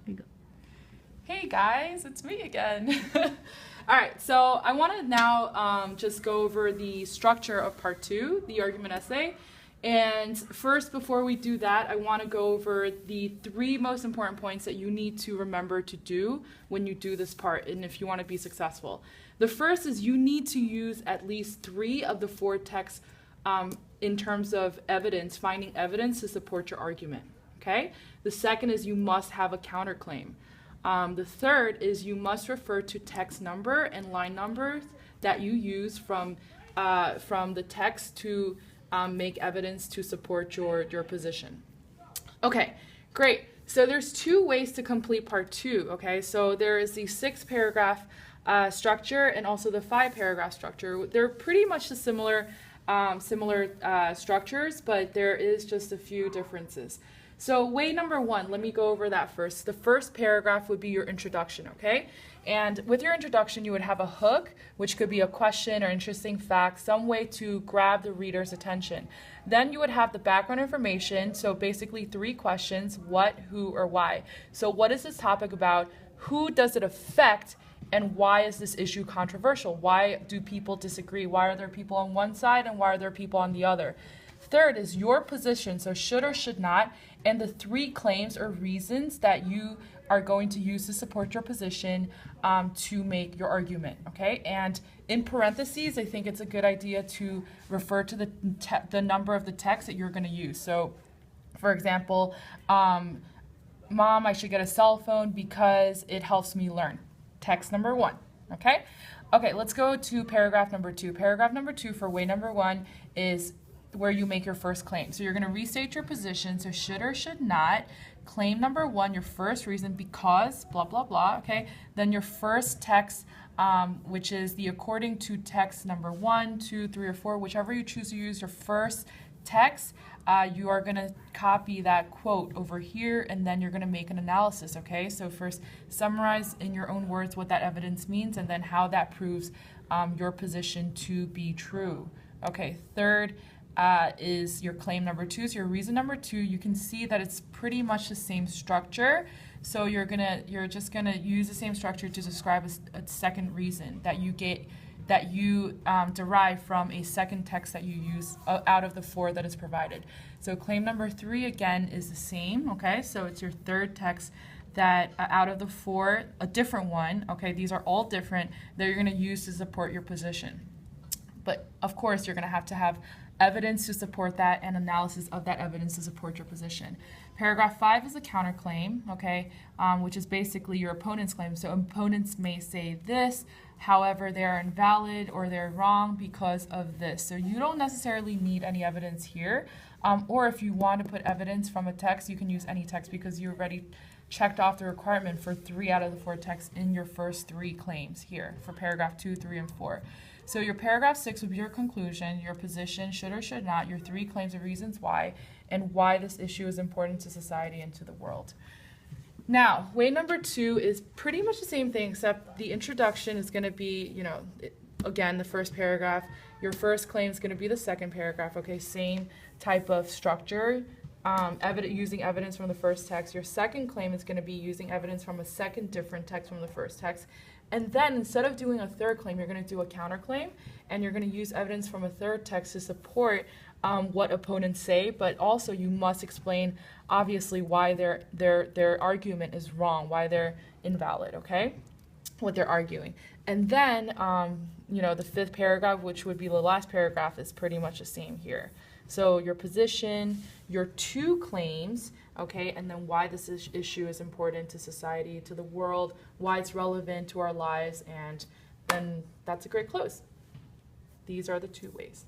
Here you go. Hey guys, it's me again. All right, so I want to now just go over the structure of part 2, the argument essay. And first, before we do that, I want to go over the 3 most important points that you need to remember to do when you do this part and if you want to be successful. The first is you need to use at least 3 of the 4 texts in terms of evidence, finding evidence to support your argument. Okay? The second is you must have a counterclaim. The third is you must refer to text number and line numbers that you use from the text to make evidence to support your position. Okay, great. So there's 2 ways to complete part 2, okay? So there is the 6-paragraph structure and also the 5-paragraph structure. They're pretty much the similar structures, but there is just a few differences. So way number 1, let me go over that first. The first paragraph would be your introduction, okay? And with your introduction, you would have a hook, which could be a question or interesting fact, some way to grab the reader's attention. Then you would have the background information, so basically 3 questions, what, who, or why. So what is this topic about? Who does it affect? And why is this issue controversial? Why do people disagree? Why are there people on one side and why are there people on the other? Third is your position, so should or should not, and the 3 claims or reasons that you are going to use to support your position to make your argument, okay? And in parentheses, I think it's a good idea to refer to the number of the text that you're going to use. So, for example, Mom, I should get a cell phone because it helps me learn. Text number 1, okay? Okay, let's go to paragraph number 2. Paragraph number 2 for way number 1 is where you make your first claim. So you're going to restate your position, so should or should not. Claim number 1, your first reason, because, blah, blah, blah, okay? Then your first text, which is the according to text number 1, 2, 3, or 4, whichever you choose to use, your first text, you are going to copy that quote over here, and then you're going to make an analysis, okay? So first, summarize in your own words what that evidence means, and then how that proves your position to be true. Okay, third, is your claim number 2. So your reason number 2, you can see that it's pretty much the same structure. So you're just gonna use the same structure to describe a second reason that you derive from a second text that you use out of the 4 that is provided. So claim number 3 again is the same. Okay, so it's your third text that out of the 4, a different one. Okay, these are all different that you're gonna use to support your position. But of course, you're gonna have to have evidence to support that and analysis of that evidence to support your position. Paragraph 5 is a counterclaim, okay, which is basically your opponent's claim. So opponents may say this, however, they are invalid or they're wrong because of this. So you don't necessarily need any evidence here. Or if you want to put evidence from a text, you can use any text because you already checked off the requirement for 3 out of the 4 texts in your first 3 claims here for paragraph 2, 3, and 4. So your paragraph 6 would be your conclusion, your position, should or should not, your 3 claims of reasons why, and why this issue is important to society and to the world. Now, way number 2 is pretty much the same thing, except the introduction is going to be, again, the first paragraph. Your first claim is going to be the second paragraph, okay, same type of structure, using evidence from the first text. Your second claim is going to be using evidence from a second different text from the first text. And then instead of doing a third claim, you're going to do a counterclaim, and you're going to use evidence from a third text to support what opponents say, but also you must explain, obviously, why their argument is wrong, why they're invalid, okay, what they're arguing. And then, the 5th paragraph, which would be the last paragraph, is pretty much the same here. So your position, your 2 claims, okay, and then why this issue is important to society, to the world, why it's relevant to our lives, and then that's a great close. These are the 2 ways.